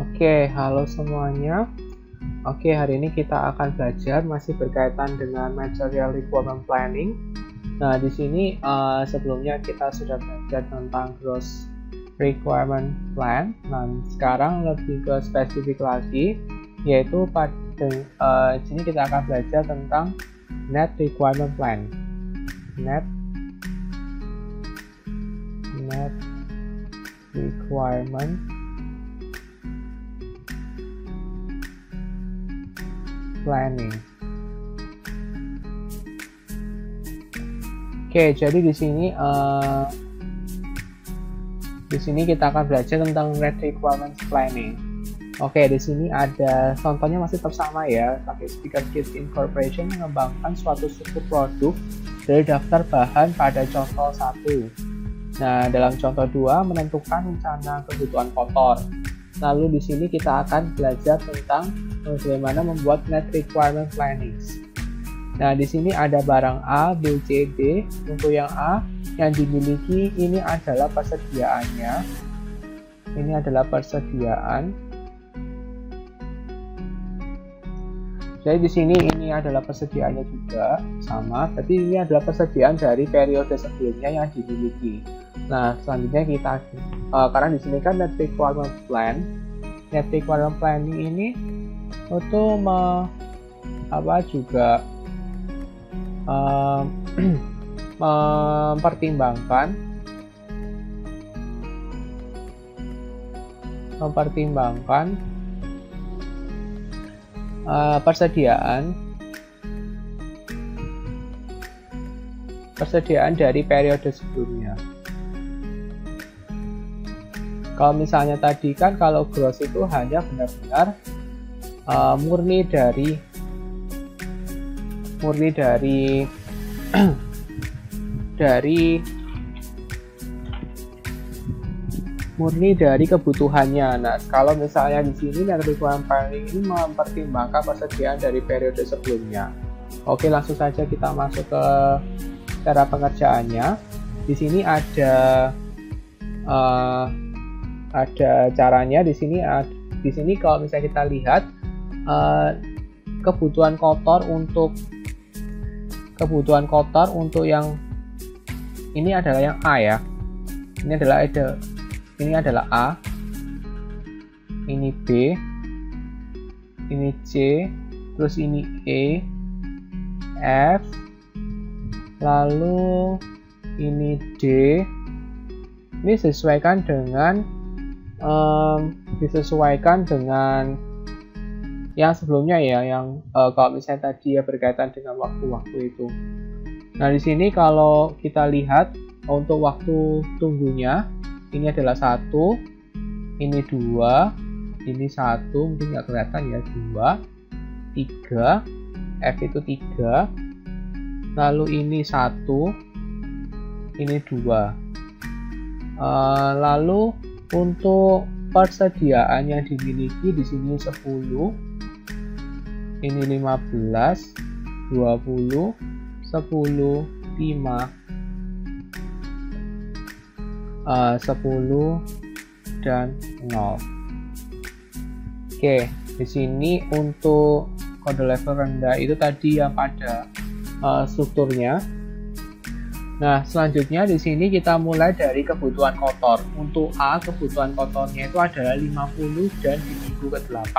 Oke, halo semuanya. Oke, hari ini kita akan belajar masih berkaitan dengan Material Requirement Planning. Nah, di sini sebelumnya kita sudah belajar tentang Gross Requirement Plan. Nah, sekarang lebih ke spesifik lagi, yaitu pada sini kita akan belajar tentang Net Requirement Plan. Net Requirement Planning. Oke, jadi di sini kita akan belajar tentang Net Requirements Planning. Oke, di sini ada contohnya masih tetap sama ya. Tapi Speaker Kit Incorporation mengembangkan suatu struktur produk dari daftar bahan pada contoh 1. Nah, dalam contoh 2 menentukan rencana kebutuhan kotor. Lalu di sini kita akan belajar tentang bagaimana membuat Net Requirement Planning. Nah, di sini ada barang A, B, C, D. Untuk yang A, yang dimiliki ini adalah persediaannya. Ini adalah persediaan. Jadi di sini ini adalah persediaannya juga sama. Berarti ini adalah persediaan dari periode sebelumnya yang dimiliki. Nah, selanjutnya kita karena di sini kan Net Requirement Plan. Net Requirement Planning ini untuk mempertimbangkan persediaan dari periode sebelumnya. Kalau misalnya tadi kan kalau gross itu hanya benar-benar murni dari kebutuhannya. Nah, kalau misalnya di sini Net Requirement Planning ini mempertimbangkan persediaan dari periode sebelumnya. Oke, langsung saja kita masuk ke cara pengerjaannya. Di sini ada caranya. Di sini kalau misalnya kita lihat kebutuhan kotor untuk yang ini adalah yang A ya. Ini adalah A, ini B, ini C, terus ini E, F, lalu ini D. Ini disesuaikan dengan yang sebelumnya ya, yang kalau misalnya tadi ya berkaitan dengan waktu-waktu itu. Nah, di sini kalau kita lihat untuk waktu tunggunya ini adalah 1, ini 2, ini 1, mungkin nggak kelihatan ya, 2, 3, F itu 3, lalu ini 1, ini 2. Lalu untuk persediaan yang dimiliki di sini 10, ini 15, 20, 10, 5, 10 dan 0. Oke, di sini untuk kode level rendah itu tadi yang pada strukturnya. Nah, selanjutnya di sini kita mulai dari kebutuhan kotor. Untuk A, kebutuhan kotornya itu adalah 50 dan di minggu ke-8.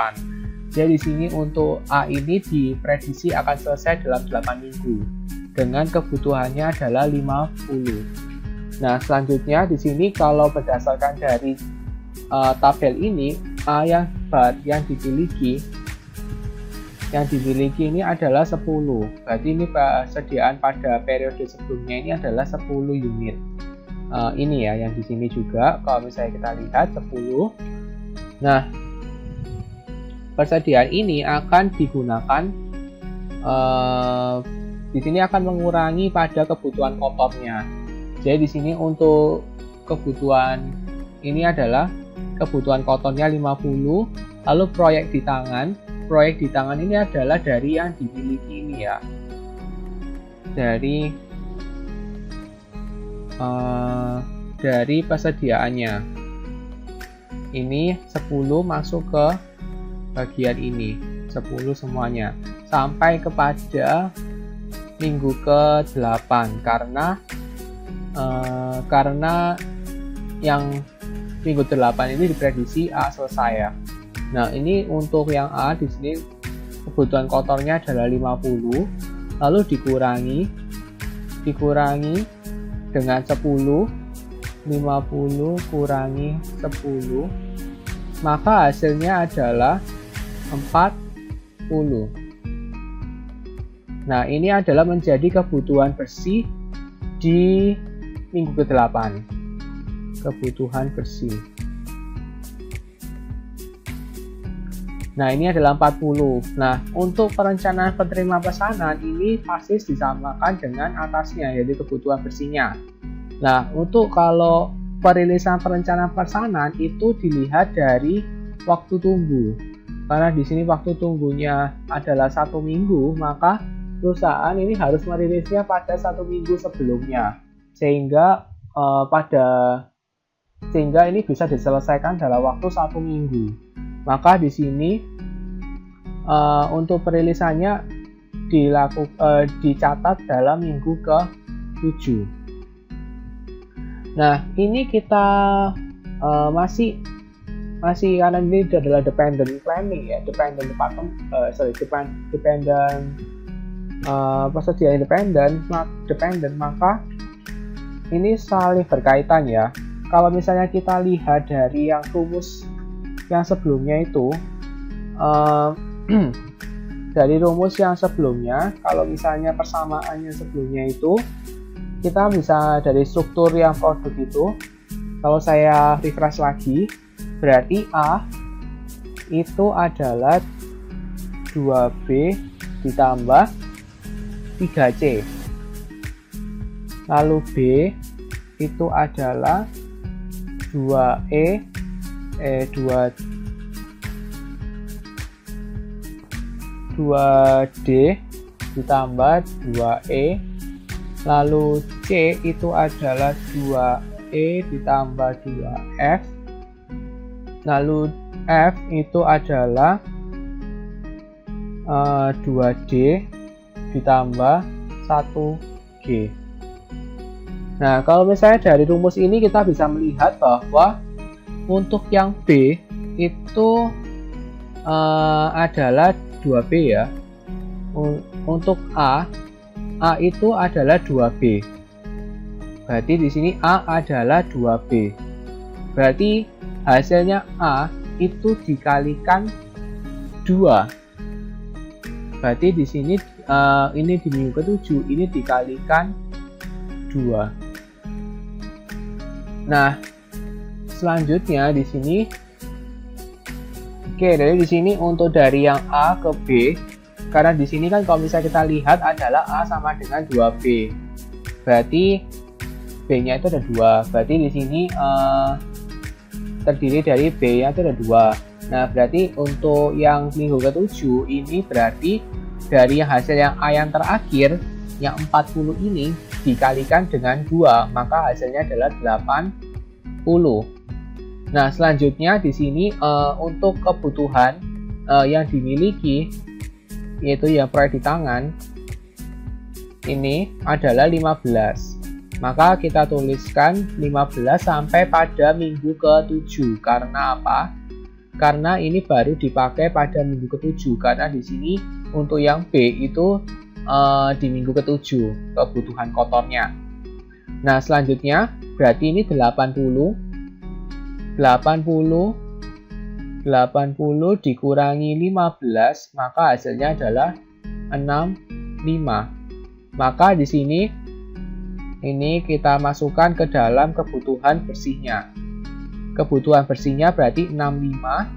Jadi di sini untuk A ini diprediksi akan selesai dalam 8 minggu dengan kebutuhannya adalah 50. Nah, selanjutnya di sini kalau berdasarkan dari tabel ini, A yang dimiliki ini adalah 10. Berarti ini persediaan pada periode sebelumnya ini adalah 10 unit. Ini ya yang di sini juga kalau misalnya kita lihat 10. Nah, persediaan ini akan digunakan di sini akan mengurangi pada kebutuhan kotornya. Jadi di sini untuk kebutuhan ini adalah kebutuhan kotornya 50, lalu proyek di tangan ini adalah dari yang dimiliki ini ya. Dari persediaannya. Ini 10 masuk ke bagian ini, 10 semuanya sampai kepada minggu ke-8 karena yang minggu 8 ini diprediksi A selesai ya. Nah, ini untuk yang A di sini kebutuhan kotornya adalah 50, lalu dikurangi dengan 10, 50 kurangi 10, maka hasilnya adalah 40. Nah, ini adalah menjadi kebutuhan bersih di minggu ke-8. Kebutuhan bersih. Nah, ini adalah 40. Nah, untuk perencanaan penerima pesanan ini pasti disamakan dengan atasnya, yaitu kebutuhan bersihnya. Nah, untuk kalau perilisan perencanaan pesanan itu dilihat dari waktu tunggu. Karena di sini waktu tunggunya adalah 1 minggu, maka perusahaan ini harus merilisnya pada 1 minggu sebelumnya. Sehingga ini bisa diselesaikan dalam waktu 1 minggu. Maka di sini untuk perilisannya dicatat dalam minggu ke-7. Nah, ini kita masih karena ini adalah dependent planning ya, dependent persediaan dependent, maka ini saling berkaitan ya. Kalau misalnya kita lihat dari yang rumus yang sebelumnya itu, dari rumus yang sebelumnya, kalau misalnya persamaannya sebelumnya itu, kita bisa dari struktur yang produk itu, kalau saya refresh lagi, berarti A itu adalah 2B ditambah 3C. Lalu B itu adalah 2D ditambah 2E. Lalu C itu adalah 2E ditambah 2F. Lalu F itu adalah 2D ditambah 1G. Nah, kalau misalnya dari rumus ini kita bisa melihat bahwa untuk yang B itu adalah 2B ya. Untuk A itu adalah 2B. Berarti di sini A adalah 2B. Berarti hasilnya A itu dikalikan 2. Berarti di sini ini di minggu ke-7 ini dikalikan 2. Nah, selanjutnya di sini jadi di sini untuk dari yang A ke B, karena di sini kan kalau misalnya kita lihat adalah A sama dengan 2B. Berarti B-nya itu ada 2. Berarti di sini terdiri dari B-nya itu ada 2. Nah, berarti untuk yang minggu ke-7 ini berarti dari hasil yang A yang terakhir, yang 40 ini dikalikan dengan 2, maka hasilnya adalah 80. Nah, selanjutnya di sini untuk kebutuhan yang dimiliki, yaitu yang proyek di tangan, ini adalah 15. Maka kita tuliskan 15 sampai pada minggu ke-7. Karena apa? Karena ini baru dipakai pada minggu ke-7. Karena di sini untuk yang B itu di minggu ke-7 kebutuhan kotornya. Nah, selanjutnya berarti ini 80 dikurangi 15, maka hasilnya adalah 65. Maka di sini ini kita masukkan ke dalam kebutuhan bersihnya. Kebutuhan bersihnya berarti 65.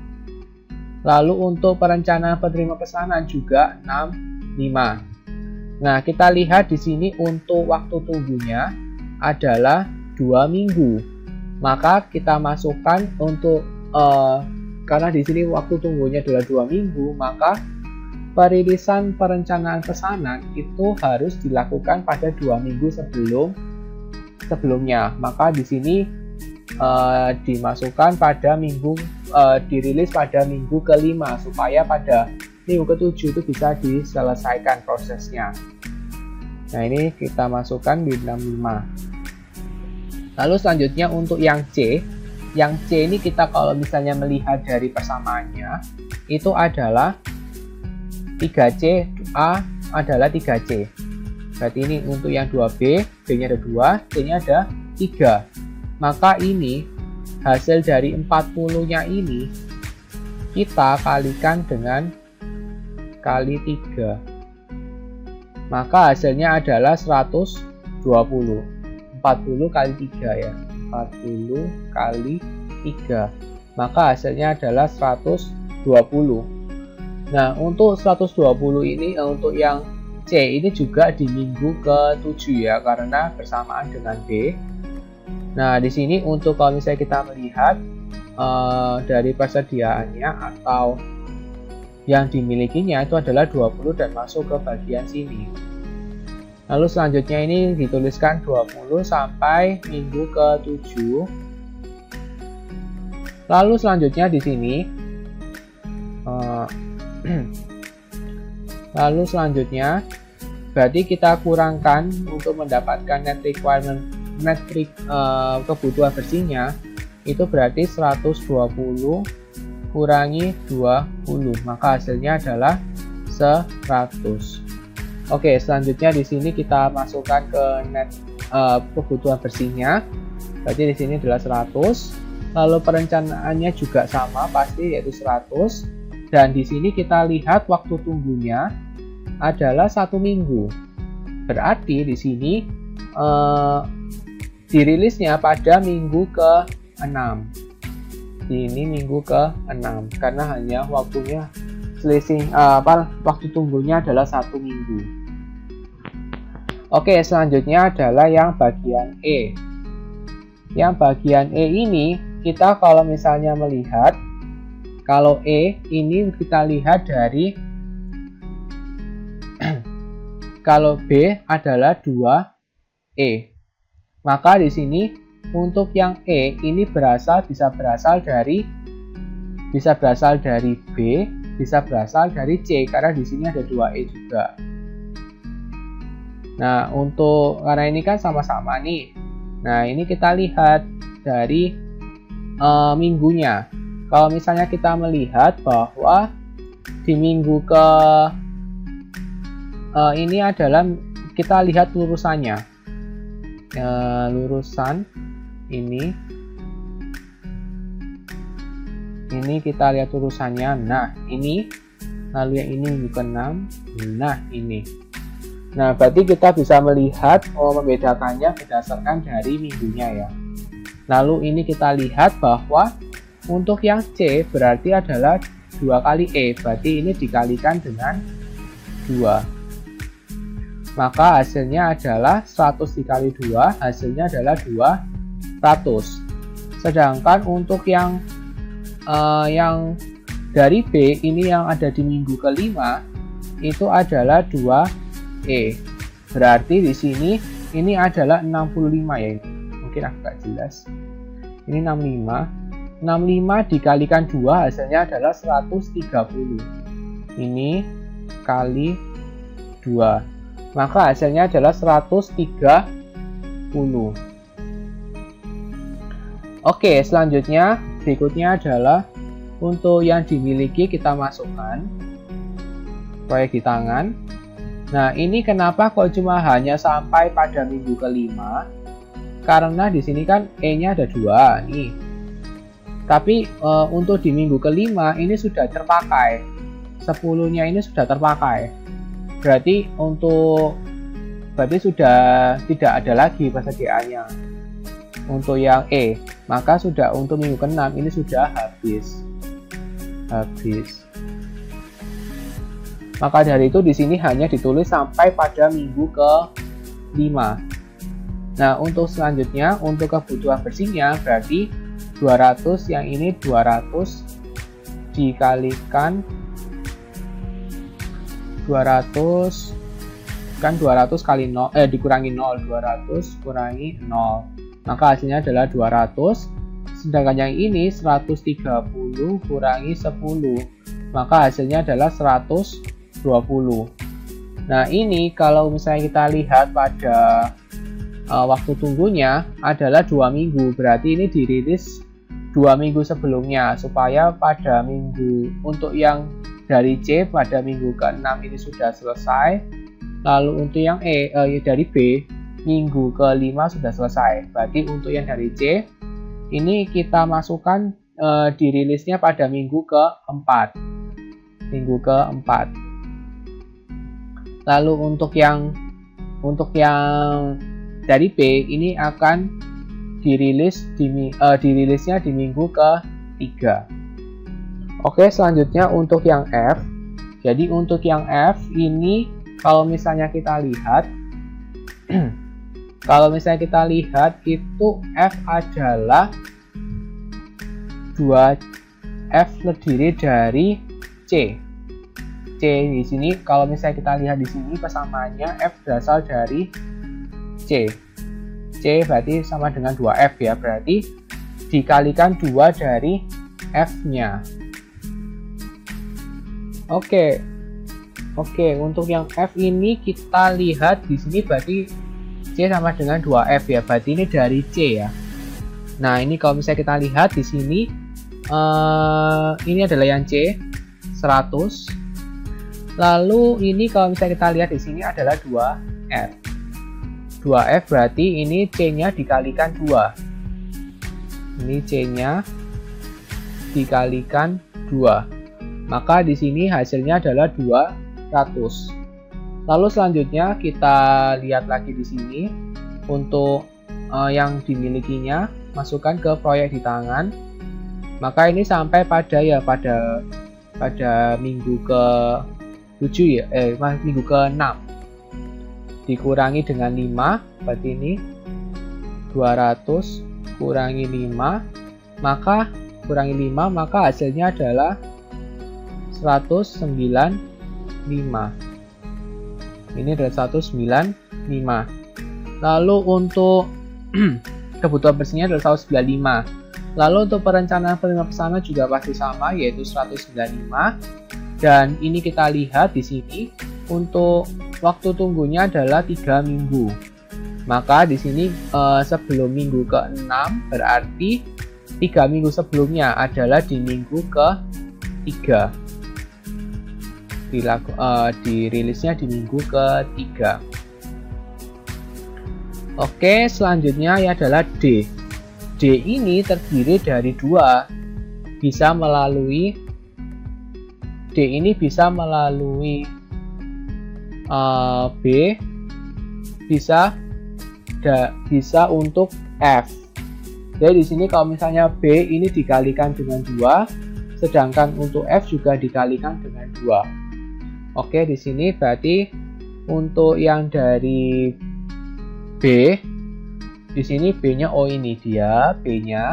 Lalu untuk perencanaan penerima pesanan juga 65. Nah, kita lihat di sini untuk waktu tunggunya adalah 2 minggu. Maka kita masukkan untuk karena di sini waktu tunggunya adalah 2 minggu, maka perilisan perencanaan pesanan itu harus dilakukan pada 2 minggu sebelumnya. Maka di sini dimasukkan pada minggu dirilis pada minggu ke-5 supaya pada minggu ke-7 itu bisa diselesaikan prosesnya. Nah, ini kita masukkan di 65. Lalu selanjutnya untuk yang C ini kita kalau misalnya melihat dari persamaannya itu adalah 3C, A adalah 3C. Berarti ini untuk yang 2B, B-nya ada 2, C-nya ada 3. Maka ini hasil dari 40-nya ini kita kalikan dengan kali 3. Maka hasilnya adalah 120. 40 kali 3 ya. 40 kali 3. Maka hasilnya adalah 120. Nah, untuk 120 ini untuk yang C ini juga di minggu ke-7 ya, karena bersamaan dengan B. Nah, di sini untuk kalau misalnya kita melihat dari persediaannya atau yang dimilikinya itu adalah 20 dan masuk ke bagian sini. Lalu selanjutnya ini dituliskan 20 sampai minggu ke-7. Lalu selanjutnya di sini berarti kita kurangkan untuk mendapatkan net requirement kebutuhan bersihnya itu berarti 120 kurangi 20, maka hasilnya adalah 100. Oke, selanjutnya di sini kita masukkan ke net kebutuhan bersihnya. Berarti di sini adalah 100. Lalu perencanaannya juga sama pasti yaitu 100. Dan di sini kita lihat waktu tunggunya adalah 1 minggu. Berarti di sini dirilisnya pada minggu ke-6. Ini minggu ke-6 karena hanya waktunya selisih waktu tunggunya adalah 1 minggu. Oke, selanjutnya adalah yang bagian E. Yang bagian E ini kita kalau misalnya melihat kalau E ini kita lihat dari kalau B adalah 2E. Maka di sini untuk yang E ini bisa berasal dari B, bisa berasal dari C karena di sini ada 2E juga. Nah, karena ini kan sama-sama nih. Nah, ini kita lihat dari minggunya. Kalau misalnya kita melihat bahwa di minggu ini adalah kita lihat lurusannya. Lurusan ini kita lihat urusannya. Nah, ini lalu yang ini minggu ke-6. Nah, ini. Nah, berarti kita bisa melihat membedakannya berdasarkan dari minggunya ya. Lalu ini kita lihat bahwa untuk yang C berarti adalah 2 kali E. Berarti ini dikalikan dengan 2. Maka hasilnya adalah 100 dikali 2, hasilnya adalah 200. Sedangkan untuk yang dari B ini yang ada di minggu ke-5 itu adalah 2E. Berarti di sini ini adalah 65 ya. Mungkin agak jelas. Ini 65. 65 dikalikan 2 hasilnya adalah 130. Ini kali 2. Maka hasilnya adalah 130. Oke, selanjutnya berikutnya adalah untuk yang dimiliki kita masukkan proyek di tangan. Nah, ini kenapa kok cuma hanya sampai pada minggu ke-5? Karena di sini kan E-nya ada 2 nih. Tapi untuk di minggu ke-5 ini sudah terpakai. 10-nya ini sudah terpakai. Berarti sudah tidak ada lagi persediaannya untuk yang E. Maka sudah untuk minggu ke-6 ini sudah habis. Maka dari itu di sini hanya ditulis sampai pada minggu ke-5. Nah, untuk selanjutnya untuk kebutuhan bersihnya berarti 200, yang ini 200 dikalikan 200 kan 200 kali 0 dikurangi 0, 200 kurangi 0. Maka hasilnya adalah 200. sedangkan yang ini 130 kurangi 10, maka hasilnya adalah 120. Nah ini kalau misalnya kita lihat pada waktu tunggunya adalah 2 minggu, berarti ini dirilis 2 minggu sebelumnya, supaya pada minggu untuk yang dari C pada minggu ke-6 ini sudah selesai, lalu untuk yang dari B minggu ke-5 sudah selesai. Berarti untuk yang dari C ini kita masukkan dirilisnya pada minggu ke-4. Lalu untuk yang dari B ini akan dirilisnya di minggu ke-3. Oke, selanjutnya untuk yang F. Jadi untuk yang F ini kalau misalnya kita lihat itu F adalah 2F terdiri dari C. C di sini kalau misalnya kita lihat di sini persamaannya F berasal dari C. C berarti sama dengan 2F ya, berarti dikalikan 2 dari F-nya. Oke, untuk yang F ini kita lihat di sini berarti C sama dengan 2F ya, berarti ini dari C ya. Nah, ini kalau misalnya kita lihat di sini ini adalah yang C 100. Lalu ini kalau misalnya kita lihat di sini adalah 2F. 2F berarti ini C-nya dikalikan 2. Ini C-nya dikalikan 2. Maka di sini hasilnya adalah 200. Lalu selanjutnya kita lihat lagi di sini untuk yang dimilikinya, masukkan ke proyek di tangan. Maka ini sampai pada minggu ke-7 ya, minggu ke-6. Dikurangi dengan 5, berarti ini 200 kurangi 5, maka hasilnya adalah 195. Ini adalah 195. Lalu untuk kebutuhan bersihnya adalah 195. Lalu untuk perencanaan penerima pesanan juga pasti sama, yaitu 195. Dan ini kita lihat di sini untuk waktu tunggunya adalah 3 minggu. Maka di sini sebelum minggu ke-6 berarti 3 minggu sebelumnya adalah di minggu ke-3. Dirilisnya di minggu ke-3. Oke, selanjutnya ya adalah D. D ini terdiri dari 2. D ini bisa melalui B, bisa untuk F. Jadi di sini kalau misalnya B ini dikalikan dengan 2, sedangkan untuk F juga dikalikan dengan 2. Oke, di sini berarti untuk yang dari B, di sini B-nya, ini dia B-nya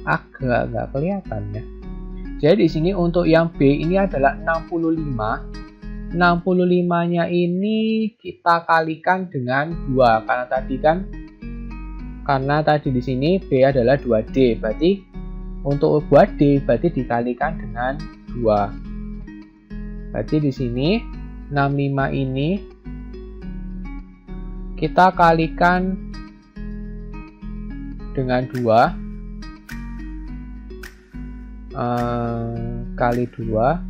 agak nggak kelihatan ya. Jadi di sini untuk yang B ini adalah 65. 65-nya ini kita kalikan dengan 2 karena tadi di sini B adalah 2D, berarti untuk buat D berarti dikalikan dengan 2. Berarti di sini 65 ini kita kalikan dengan 2 kali 2,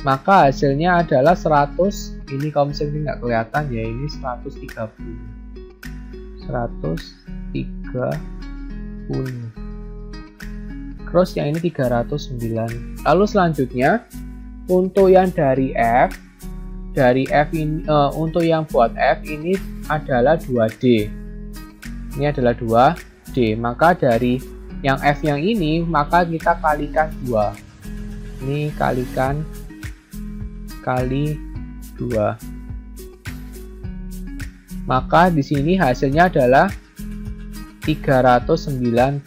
maka hasilnya adalah 100. Ini kalau misalnya nggak kelihatan ya, ini 130. Terus yang ini 309. Lalu selanjutnya untuk yang dari F ini untuk yang buat F ini adalah 2D. Ini adalah 2D. Maka dari yang F yang ini maka kita kalikan 2. Ini kalikan kali 2. Maka di sini hasilnya adalah 390.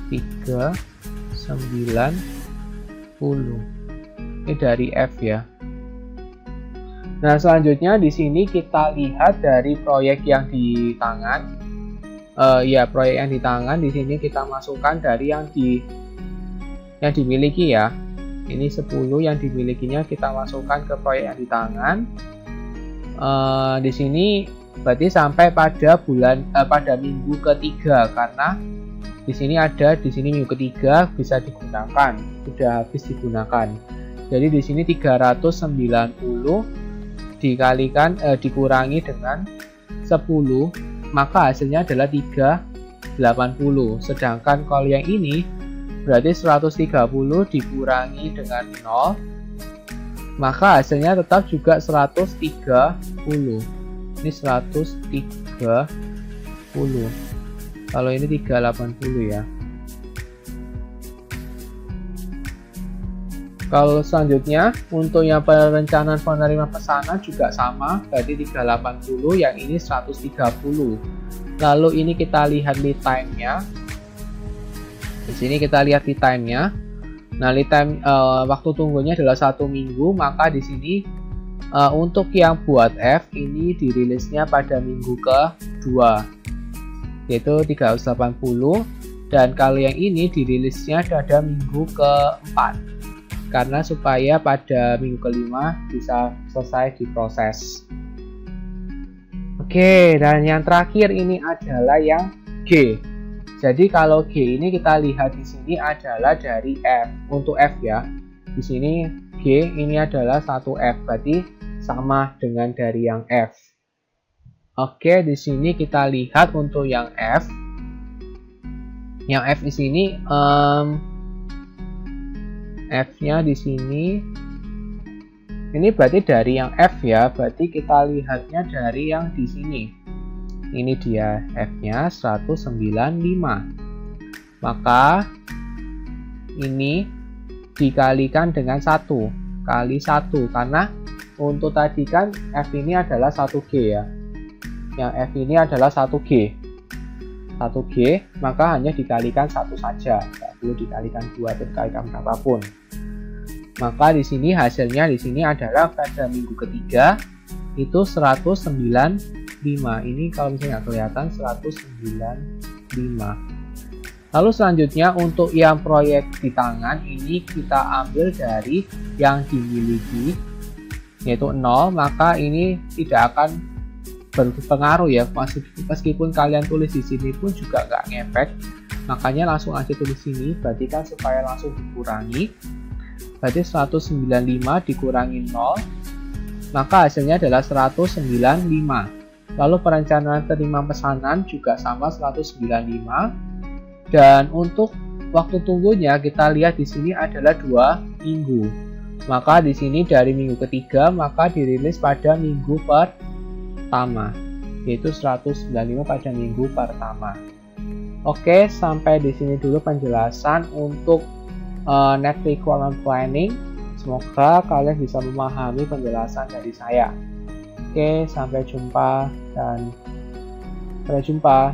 390. Ini dari F ya. Nah, selanjutnya di sini kita lihat dari proyek yang di tangan. Proyek yang di tangan di sini kita masukkan dari yang dimiliki ya. Ini 10 yang dimilikinya kita masukkan ke proyek yang di tangan. Di sini berarti sampai pada pada minggu ketiga, karena di sini minggu ketiga bisa digunakan, sudah habis digunakan. Jadi di sini 390 dikurangi dengan 10, maka hasilnya adalah 380. Sedangkan kalau yang ini berarti 130 dikurangi dengan 0, maka hasilnya tetap juga 130. Ini 130. Kalau ini 380 ya. Kalau selanjutnya untuk yang perencanaan penerima pesanan juga sama, berarti 380, yang ini 130. Lalu ini kita lihat lead time-nya. Di sini kita lihat lead time-nya. Nah, lead time waktu tunggunya adalah 1 minggu, maka di sini untuk yang buat F ini dirilisnya pada minggu ke-2, yaitu 380, dan kalau yang ini dirilisnya pada minggu ke-4. Karena supaya pada minggu ke-5 bisa selesai diproses. Oke, dan yang terakhir ini adalah yang G. Jadi kalau G ini kita lihat di sini adalah dari F. Untuk F ya. Di sini G ini adalah 1F, berarti sama dengan dari yang F. Oke, di sini kita lihat untuk yang F. Yang F di sini F-nya di sini ini berarti dari yang F ya, berarti kita lihatnya dari yang di sini. Ini dia F-nya 195. Maka ini dikalikan dengan 1 kali 1, karena untuk tadi kan F ini adalah 1G ya. Yang F ini adalah 1G. 1G, maka hanya dikalikan 1 saja, tidak perlu dikalikan 2 atau dikalikan berapapun. Maka di sini hasilnya di sini adalah pada minggu ketiga itu 195. Ini kalau misalnya nggak kelihatan 195. Lalu selanjutnya untuk yang proyek di tangan ini kita ambil dari yang dimiliki, yaitu 0, maka ini tidak akan berpengaruh ya, meskipun kalian tulis di sini pun juga nggak ngefek. Makanya langsung aja tulis sini, berarti kan supaya langsung dikurangi. Berarti 195 dikurangi 0, maka hasilnya adalah 195. Lalu perencanaan terima pesanan juga sama 195. Dan untuk waktu tunggunya kita lihat di sini adalah 2 minggu. Maka di sini dari minggu ketiga maka dirilis pada minggu pertama, yaitu 195 pada minggu pertama. Oke, sampai di sini dulu penjelasan untuk Net Requirement Planning. Semoga kalian bisa memahami penjelasan dari saya. Oke, sampai jumpa dan sampai jumpa.